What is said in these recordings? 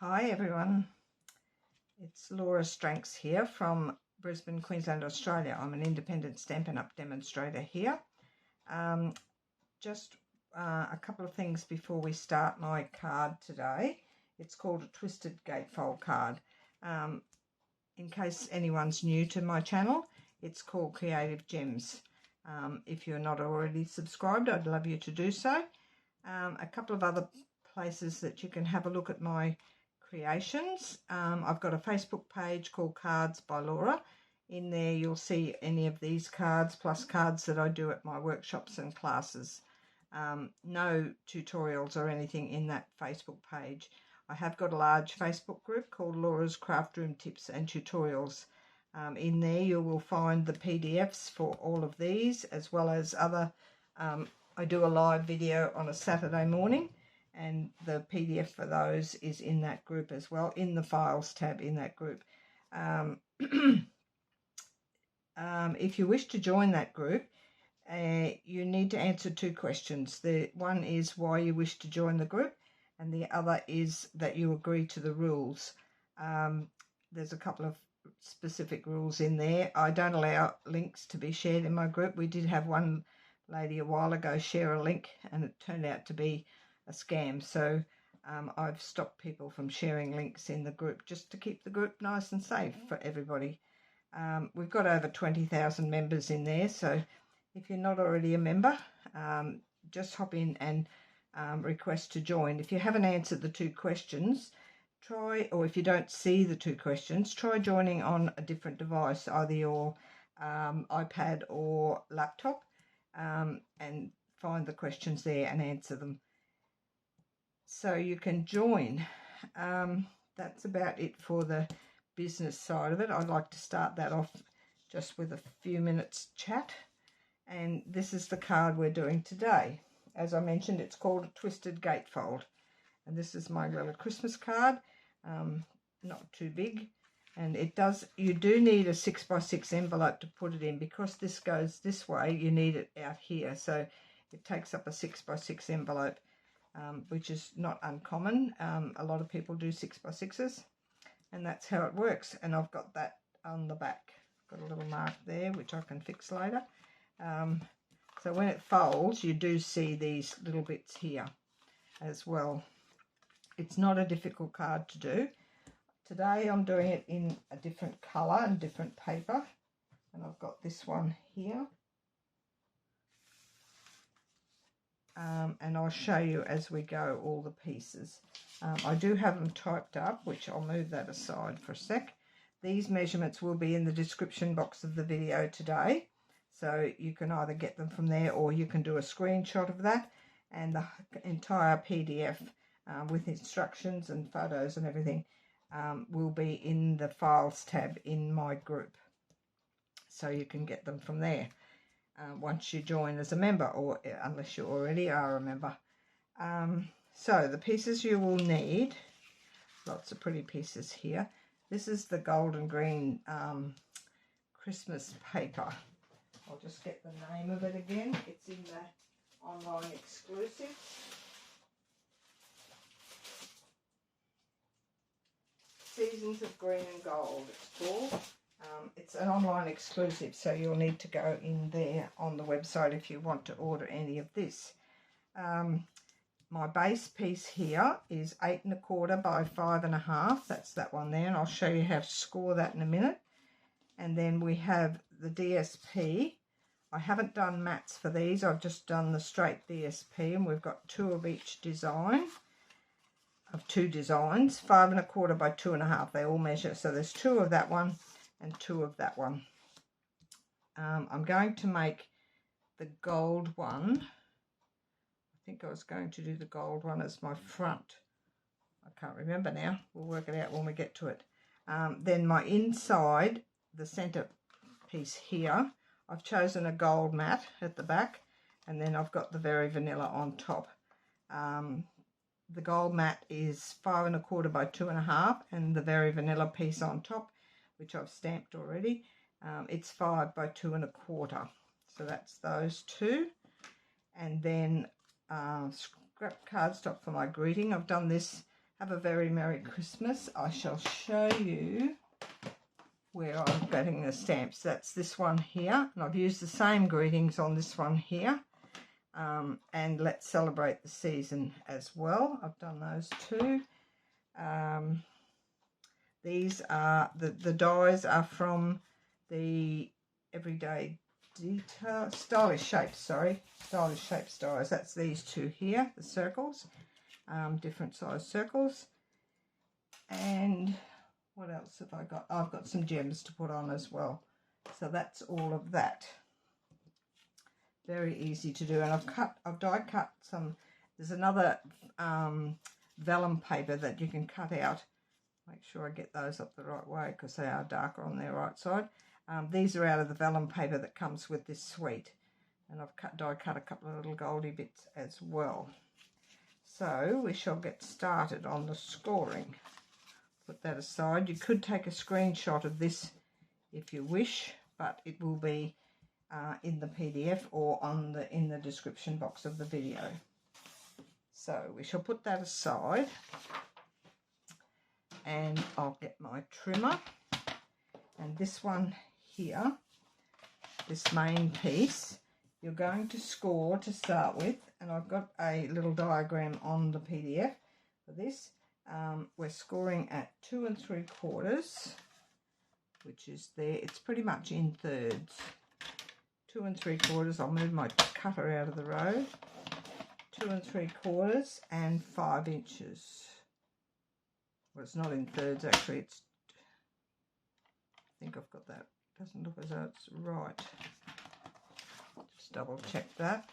Hi everyone, it's Laura Stranks here from Brisbane, Queensland, Australia. I'm an independent Stampin' Up! Demonstrator here. Just a couple of things before we start my card today. It's called a Twisted Gatefold card. In case anyone's new to my channel, it's called Creative Gems. If you're not already subscribed, I'd love you to do so. A couple of other places that you can have a look at my creations. I've got a Facebook page called Cards by Laura. In there you'll see any of these cards plus cards that I do at my workshops and classes. No tutorials or anything in that Facebook page. I have got a large Facebook group called Laura's Craft Room Tips and Tutorials. In there you will find the PDFs for all of these, as well as other I do a live video on a Saturday morning, and the PDF for those is in that group as well, in the Files tab in that group. If you wish to join that group, you need to answer two questions. The one is why you wish to join the group, and the other is that you agree to the rules. There's a couple of specific rules in there. I don't allow links to be shared in my group. We did have one lady a while ago share a link, and it turned out to be a scam, so I've stopped people from sharing links in the group just to keep the group nice and safe for everybody. We've got over 20,000 members in there, so if you're not already a member, just hop in and request to join. If you haven't answered the two questions, or if you don't see the two questions, try joining on a different device, either your iPad or laptop, and find the questions there and answer them. So you can join. That's about it for the business side of it. I'd like to start that off just with a few minutes chat. And this is the card we're doing today. As I mentioned, it's called a Twisted Gatefold. And this is my little Christmas card. Not too big. And you do need a 6x6 envelope to put it in. Because this goes this way, you need it out here. So it takes up a 6x6 envelope, which is not uncommon. A lot of people do 6x6s, and that's how it works. And I've got that on the back. Got a little mark there, which I can fix later. So when it folds, you do see these little bits here as well. It's not a difficult card to do. Today I'm doing it in a different colour and different paper, and I've got this one here. And I'll show you as we go all the pieces. I do have them typed up, which I'll move that aside for a sec. These measurements will be in the description box of the video today, so you can either get them from there or you can do a screenshot of that, and the entire PDF with instructions and photos and everything will be in the Files tab in my group, so you can get them from there. Once you join as a member, or unless you already are a member. So the pieces you will need, lots of pretty pieces here. This is the gold and green Christmas paper. I'll just get the name of it again. It's in the online exclusive. Seasons of Green and Gold, it's called. It's an online exclusive, so you'll need to go in there on the website if you want to order any of this. My base piece here is 8 1/4 by 5 1/2. That's that one there, and I'll show you how to score that in a minute. And then we have the DSP. I haven't done mats for these. I've just done the straight DSP, and we've got two of each design. Of two designs, 5 1/4 by 2 1/2. They all measure, so there's two of that one and two of that one. I'm going to make the gold one. I think I was going to do the gold one as my front. I can't remember now. We'll work it out when we get to it. Then my inside, the center piece here, I've chosen a gold mat at the back, and then I've got the Very Vanilla on top. The gold mat is 5 1/4 by 2 1/2, and the Very Vanilla piece on top, which I've stamped already, it's 5 by 2 1/4. So that's those two. And then scrap cardstock for my greeting. I've done this have a very Merry Christmas. I shall show you where I'm getting the stamps. That's this one here, and I've used the same greetings on this one here. And Let's Celebrate the Season as well. I've done those too. These are the dies are from the Everyday Detail Stylish Shapes dies. That's these two here, the circles, different size circles. And what else have I got? I've got some gems to put on as well. So that's all of that. Very easy to do. And I've die cut some. There's another vellum paper that you can cut out. Make sure I get those up the right way because they are darker on their right side. These are out of the vellum paper that comes with this suite. And I've die cut a couple of little goldie bits as well. So we shall get started on the scoring. Put that aside. You could take a screenshot of this if you wish, but it will be in the PDF or in the description box of the video. So we shall put that aside, and I'll get my trimmer, and this one here, this main piece, you're going to score to start with, and I've got a little diagram on the PDF for this. We're scoring at 2 3/4, which is there. It's pretty much in thirds. 2 3/4. I'll move my cutter out of the road. 2 3/4 and 5 inches. Well, it's not in thirds actually. It's. I think I've got that. Doesn't look as though it's right. Just double check that.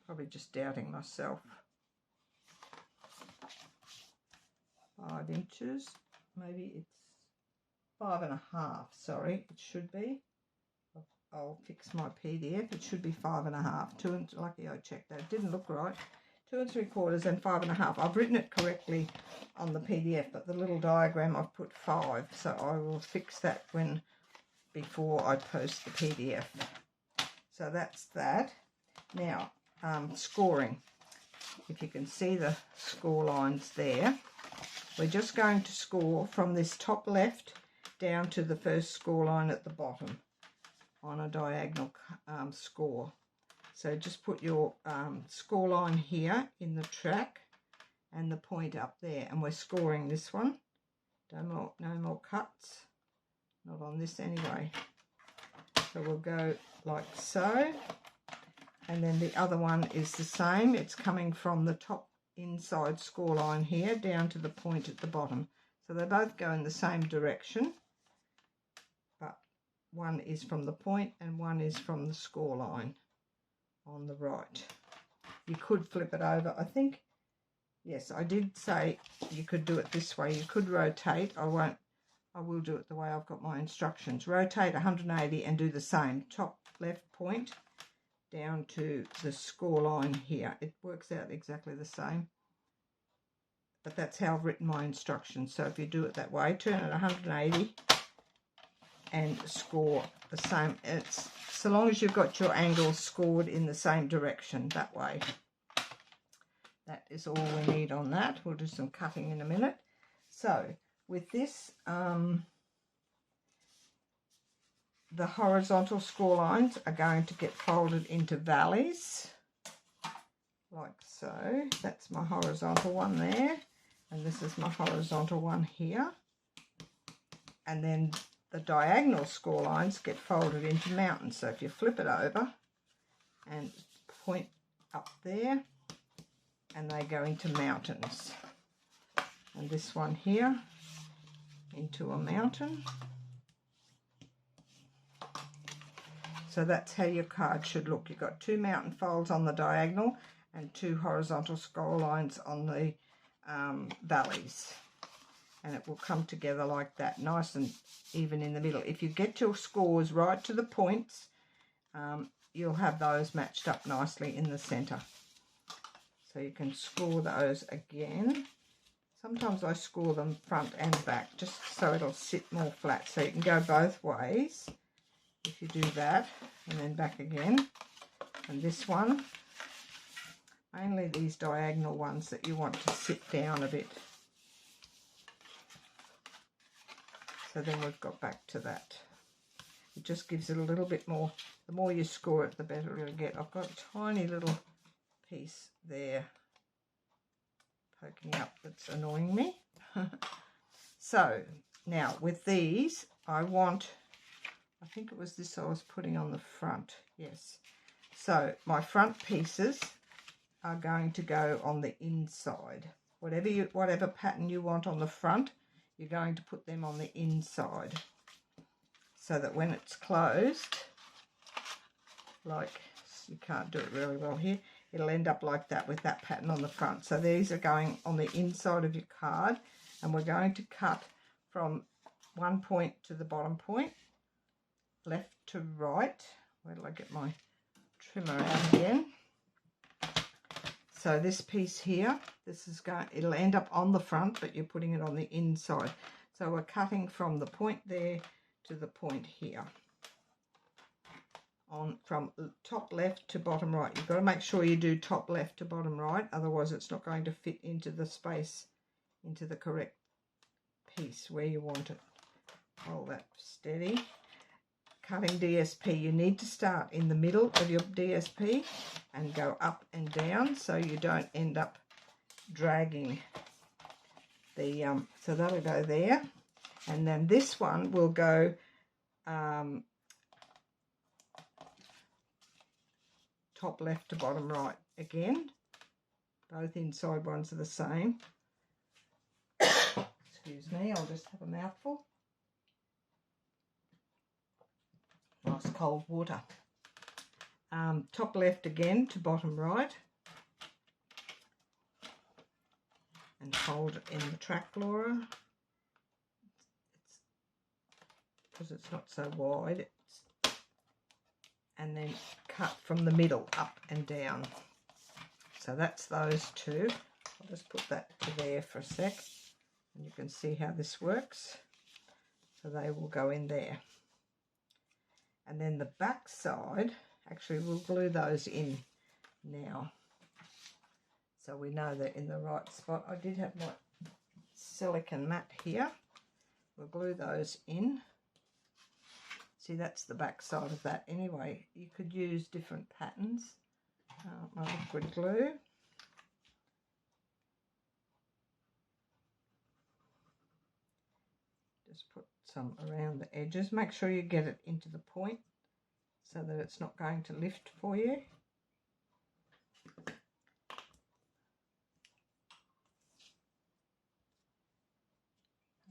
Probably just doubting myself. 5 inches. Maybe it's 5 1/2. Sorry, it should be. I'll fix my PDF. It should be 5 1/2. Lucky I checked that. It didn't look right. 2 3/4 and 5 1/2. I've written it correctly on the PDF, but the little diagram I've put 5. So I will fix that before I post the PDF. So that's that. Now scoring. If you can see the score lines there, we're just going to score from this top left down to the first score line at the bottom on a diagonal score. So just put your score line here in the track and the point up there, and we're scoring this one. No more cuts, not on this anyway. So we'll go like so, and then the other one is the same. It's coming from the top inside score line here down to the point at the bottom. So they both go in the same direction, but one is from the point and one is from the score line on the right. You could flip it over. I think, yes, I did say you could do it this way. You could rotate. I will do it the way I've got my instructions. Rotate 180 and do the same. Top left point down to the score line here. It works out exactly the same. But that's how I've written my instructions. So if you do it that way, turn it 180 and score the same. It's so long as you've got your angles scored in the same direction that way. That is all we need on that. We'll do some cutting in a minute. So with this, the horizontal score lines are going to get folded into valleys, like so. That's my horizontal one there, and this is my horizontal one here. And then the diagonal score lines get folded into mountains. So if you flip it over and point up there, and they go into mountains. And this one here into a mountain. So that's how your card should look. You've got 2 mountain folds on the diagonal and 2 horizontal score lines on the valleys. And it will come together like that, nice and even in the middle. If you get your scores right to the points, you'll have those matched up nicely in the centre. So you can score those again. Sometimes I score them front and back just so it'll sit more flat. So you can go both ways if you do that, and then back again. And this one, mainly these diagonal ones that you want to sit down a bit. So then we've got back to that. It just gives it a little bit more. The more you score it, the better it'll get. I've got a tiny little piece there poking up that's annoying me. So now with these, I think it was this I was putting on the front. Yes. So my front pieces are going to go on the inside. Whatever pattern you want on the front, you're going to put them on the inside, so that when it's closed, like, you can't do it really well here, it'll end up like that with that pattern on the front. So these are going on the inside of your card, and we're going to cut from one point to the bottom point, left to right. Where did I get my trimmer out again? So this piece here, it'll end up on the front, but you're putting it on the inside. So we're cutting from the point there to the point here, from top left to bottom right. You've got to make sure you do top left to bottom right, otherwise it's not going to fit into the space, into the correct piece where you want it. Hold that steady. Cutting DSP, you need to start in the middle of your DSP and go up and down, so you don't end up dragging the so that'll go there, and then this one will go top left to bottom right. Again, both inside ones are the same. Excuse me, I'll just have a mouthful. Nice cold water. Top left again to bottom right, and hold it in the track, Laura, because it's not so wide. And then cut from the middle up and down. So that's those two. I'll just put that to there for a sec, and you can see how this works. So they will go in there. And then the back side, actually we'll glue those in now, so we know they're in the right spot. I did have my silicone mat here. We'll glue those in. See, that's the back side of that. Anyway, you could use different patterns. My liquid glue. Just put some around the edges. Make sure you get it into the point so that it's not going to lift for you.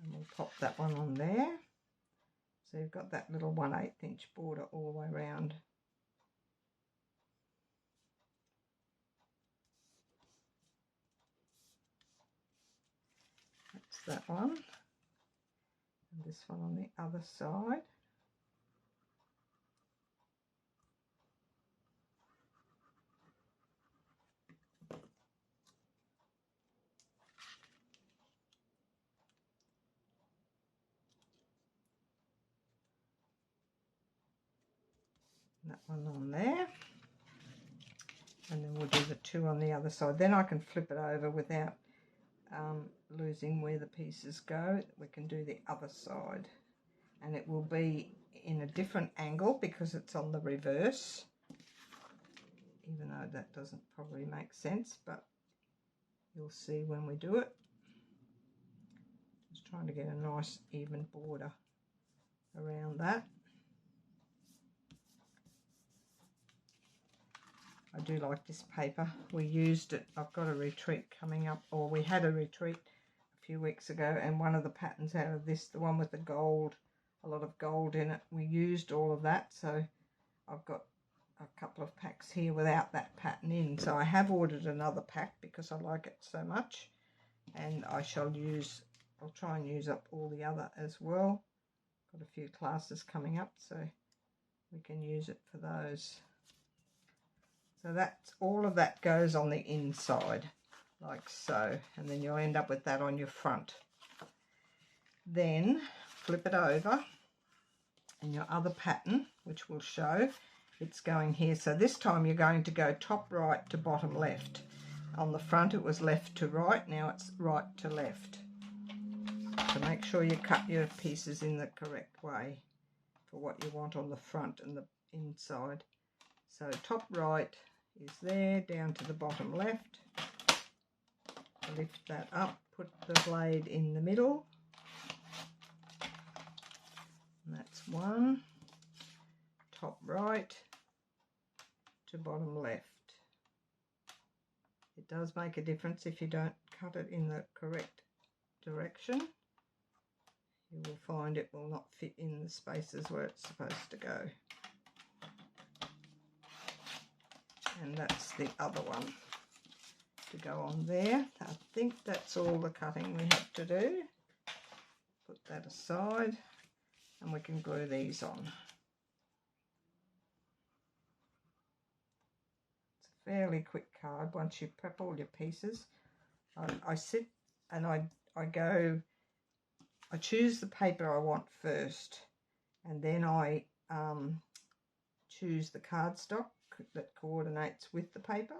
And we'll pop that one on there. So you've got that little 1/8 inch border all the way around. That's that one. And this one on the other side. That one on there, and then we'll do the two on the other side. Then I can flip it over without losing where the pieces go. We can do the other side, and it will be in a different angle because it's on the reverse, even though that doesn't probably make sense, but you'll see when we do it. Just trying to get a nice even border around that. I do like this paper. We used it. I've got a retreat coming up, or we had a retreat a few weeks ago, and one of the patterns out of this, the one with the gold, a lot of gold in it, we used all of that. So I've got a couple of packs here without that pattern in. So I have ordered another pack because I like it so much, and I'll try and use up all the other as well. Got a few classes coming up, so we can use it for those. So that's all of that goes on the inside, like so, and then you'll end up with that on your front. Then flip it over, and your other pattern, which will show, it's going here. So this time you're going to go top right to bottom left. On the front it was left to right, now it's right to left. So make sure you cut your pieces in the correct way for what you want on the front and the inside. So top right is there, down to the bottom left. Lift that up, put the blade in the middle. And that's one. Top right to bottom left. It does make a difference if you don't cut it in the correct direction. You will find it will not fit in the spaces where it's supposed to go. And that's the other one to go on there. I think that's all the cutting we have to do. Put that aside and we can glue these on. It's a fairly quick card once you prep all your pieces. I sit and I choose the paper I want first, and then I choose the cardstock that coordinates with the paper,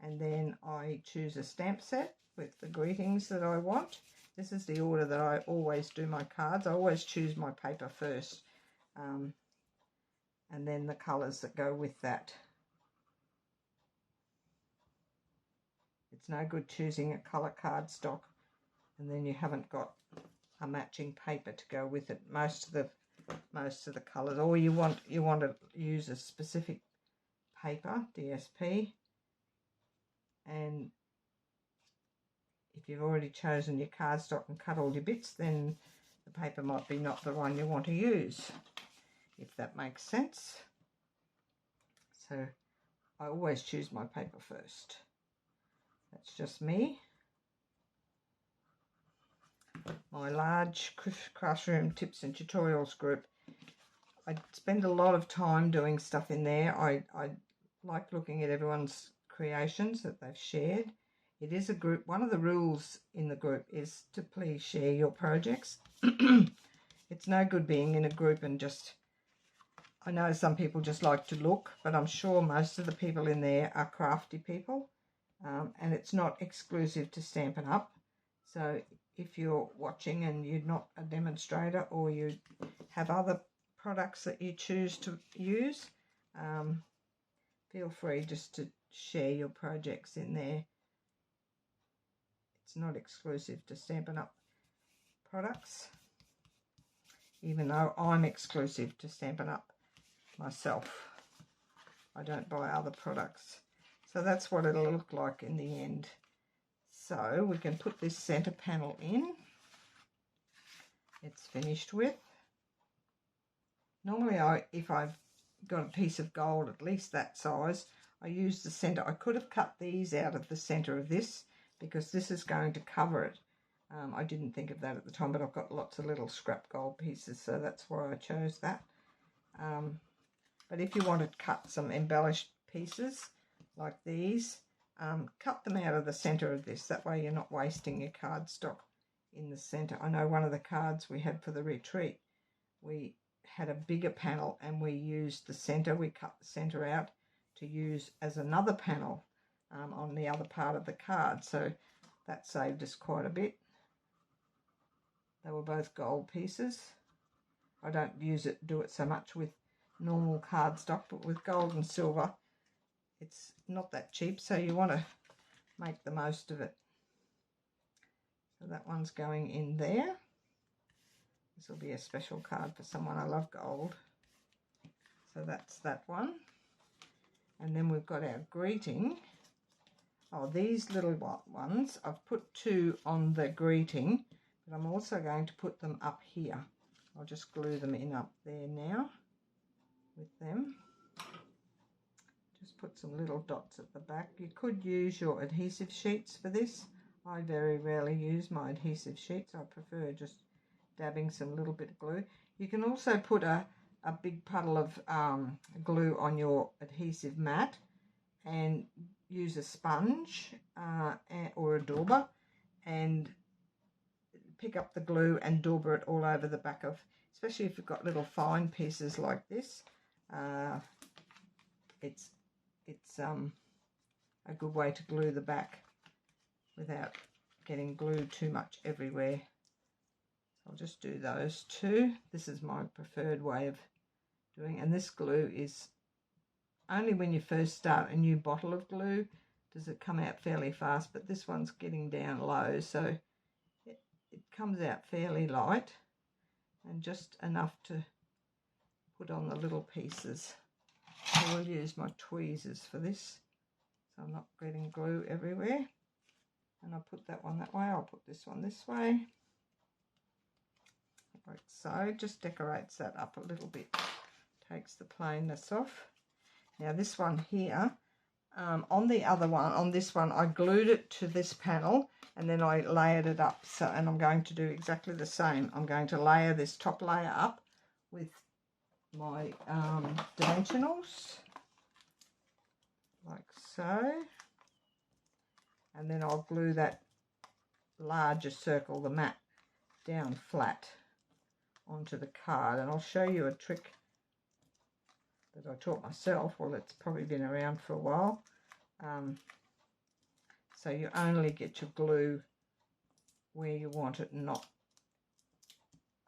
and then I choose a stamp set with the greetings that I want. This is the order that I always do my cards. I always choose my paper first, and then the colours that go with that. It's no good choosing a colour cardstock and then you haven't got a matching paper to go with it. Most of the colours, or you want to use a specific paper, DSP, and if you've already chosen your cardstock and cut all your bits, then the paper might be not the one you want to use, if that makes sense. So I always choose my paper first. That's just me. My large classroom tips and tutorials group, I spend a lot of time doing stuff in there. I like looking at everyone's creations that they've shared. It is a group. One of the rules in the group is to please share your projects. It's no good being in a group and just, I know some people just like to look, but I'm sure most of the people in there are crafty people, and it's not exclusive to Stampin' Up. So if you're watching and you're not a demonstrator, or you have other products that you choose to use, feel free just to share your projects in there. It's not exclusive to Stampin' Up products, even though I'm exclusive to Stampin' Up myself. I don't buy other products. So that's what it'll look like in the end. So we can put this center panel in. It's finished with. Normally if I've got a piece of gold at least that size, I use the center. I could have cut these out of the center of this because this is going to cover it. I didn't think of that at the time, but I've got lots of little scrap gold pieces, so that's why I chose that. But if you want to cut some embellished pieces like these, cut them out of the center of this. That way you're not wasting your cardstock in the center. I know one of the cards we had for the retreat, we had a bigger panel and we used the center. We cut the center out to use as another panel on the other part of the card. So that saved us quite a bit. They were both gold pieces. I don't do it so much with normal cardstock, but with gold and silver, it's not that cheap, so you want to make the most of it. So that one's going in there. This will be a special card for someone. I love gold. So that's that one. And then we've got our greeting. Oh, these little ones, I've put 2 on the greeting, but I'm also going to put them up here. I'll just glue them in up there now with them. Just put some little dots at the back. You could use your adhesive sheets for this. I very rarely use my adhesive sheets. I prefer just dabbing some little bit of glue. You can also put a big puddle of glue on your adhesive mat and use a sponge or a dauber and pick up the glue and dauber it all over the back of, especially if you've got little fine pieces like this. It's a good way to glue the back without getting glue too much everywhere. I'll just do those two. This is my preferred way of doing, and this glue is only when you first start a new bottle of glue does it come out fairly fast, but this one's getting down low, so it comes out fairly light and just enough to put on the little pieces. I will use my tweezers for this, so I'm not getting glue everywhere. And I'll put that one that way, I'll put this one this way. Like so, just decorates that up a little bit, takes the plainness off. Now this one here, on the other one, on this one, I glued it to this panel and then I layered it up. So, and I'm going to do exactly the same. I'm going to layer this top layer up with my dimensionals, like so. And then I'll glue that larger circle, the mat, down flat onto the card. And I'll show you a trick that I taught myself. Well, it's probably been around for a while. So you only get your glue where you want it, not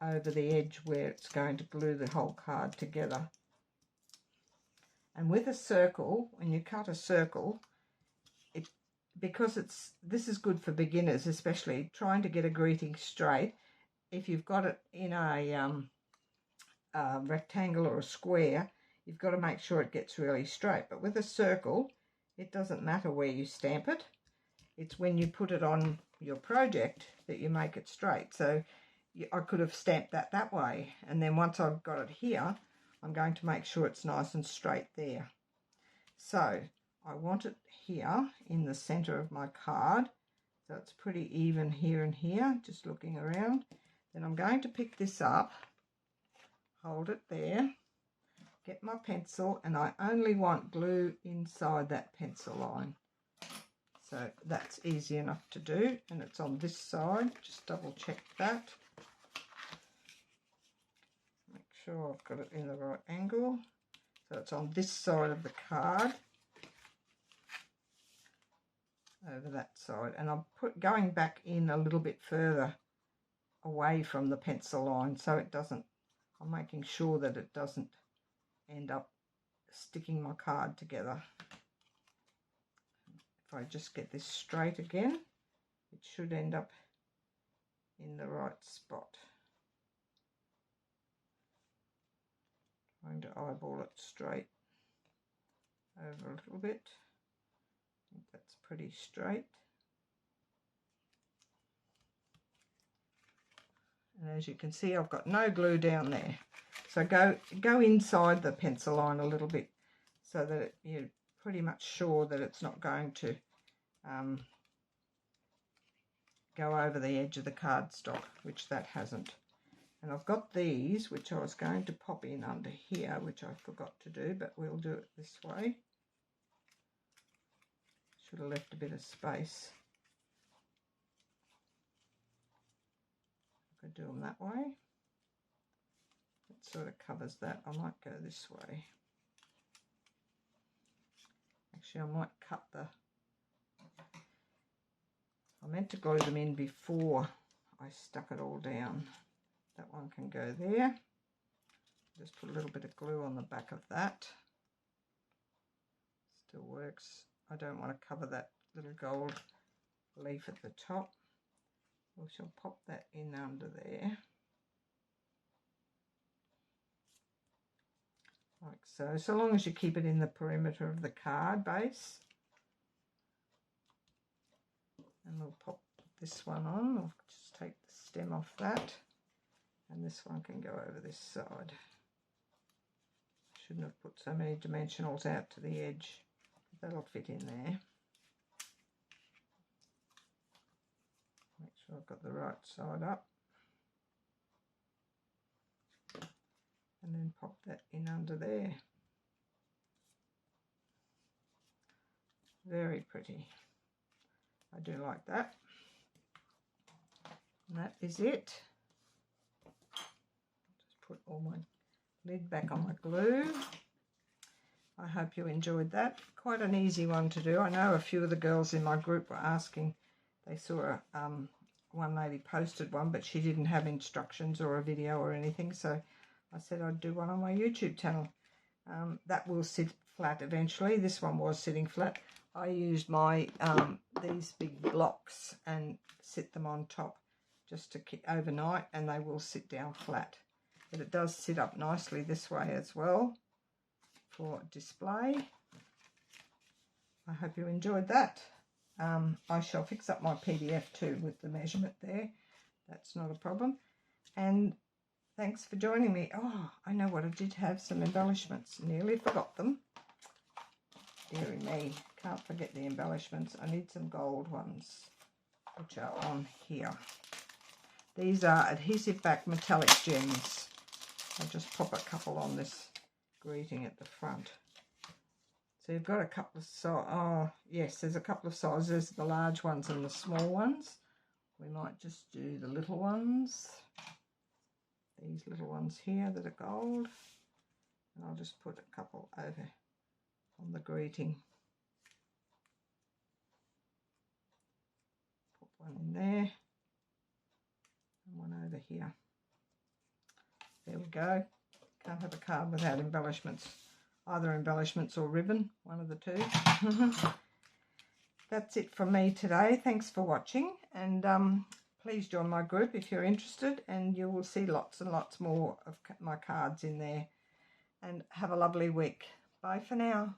over the edge where it's going to glue the whole card together. And with a circle, when you cut a circle, because this is good for beginners, especially trying to get a greeting straight. If you've got it in a rectangle or a square, you've got to make sure it gets really straight. But with a circle, it doesn't matter where you stamp it. It's when you put it on your project that you make it straight. So I could have stamped that way. And then once I've got it here, I'm going to make sure it's nice and straight there. So I want it here in the center of my card. So it's pretty even here and here, just looking around. Then I'm going to pick this up, hold it there, get my pencil, and I only want glue inside that pencil line. So that's easy enough to do, and it's on this side. Just double check that. Make sure I've got it in the right angle. So it's on this side of the card, over that side, and I'm going back in a little bit further away from the pencil line, so it doesn't, I'm making sure that it doesn't end up sticking my card together. If I just get this straight again, it should end up in the right spot. Trying to eyeball it straight over a little bit. I think that's pretty straight. And as you can see, I've got no glue down there. So go inside the pencil line a little bit so that you're pretty much sure that it's not going to go over the edge of the cardstock, which that hasn't. And I've got these, which I was going to pop in under here, which I forgot to do, but we'll do it this way. Should have left a bit of space. I could do them that way. That sort of covers that. I might go this way. Actually, I might cut the... I meant to glue them in before I stuck it all down. That one can go there. Just put a little bit of glue on the back of that. Still works. I don't want to cover that little gold leaf at the top. We shall pop that in under there. Like so. So long as you keep it in the perimeter of the card base. And we'll pop this one on. I'll just take the stem off that. And this one can go over this side. Shouldn't have put so many dimensionals out to the edge. That'll fit in there. Make sure I've got the right side up. And then pop that in under there. Very pretty. I do like that. And that is it. Just put all my lid back on my glue. I hope you enjoyed that. Quite an easy one to do. I know a few of the girls in my group were asking. They saw one lady posted one, but she didn't have instructions or a video or anything, so I said I'd do one on my YouTube channel. That will sit flat eventually. This one was sitting flat. I used my these big blocks and sit them on top just to keep overnight, and they will sit down flat. But it does sit up nicely this way as well for display. I hope you enjoyed that. I shall fix up my PDF too with the measurement there. That's not a problem. And thanks for joining me. Oh, I know what I did have, some embellishments. Nearly forgot them. Deary me, can't forget the embellishments. I need some gold ones, which are on here. These are adhesive back metallic gems. I'll just pop a couple on this greeting at the front. So you've got a couple of oh yes, there's a couple of sizes, the large ones and the small ones. We might just do the little ones. These little ones here that are gold. And I'll just put a couple over on the greeting. Put one in there and one over here. There we go. Can't have a card without embellishments. Either embellishments or ribbon, one of the two. That's it from me today. Thanks for watching, and please join my group if you're interested, and you will see lots and lots more of my cards in there. And have a lovely week. Bye for now.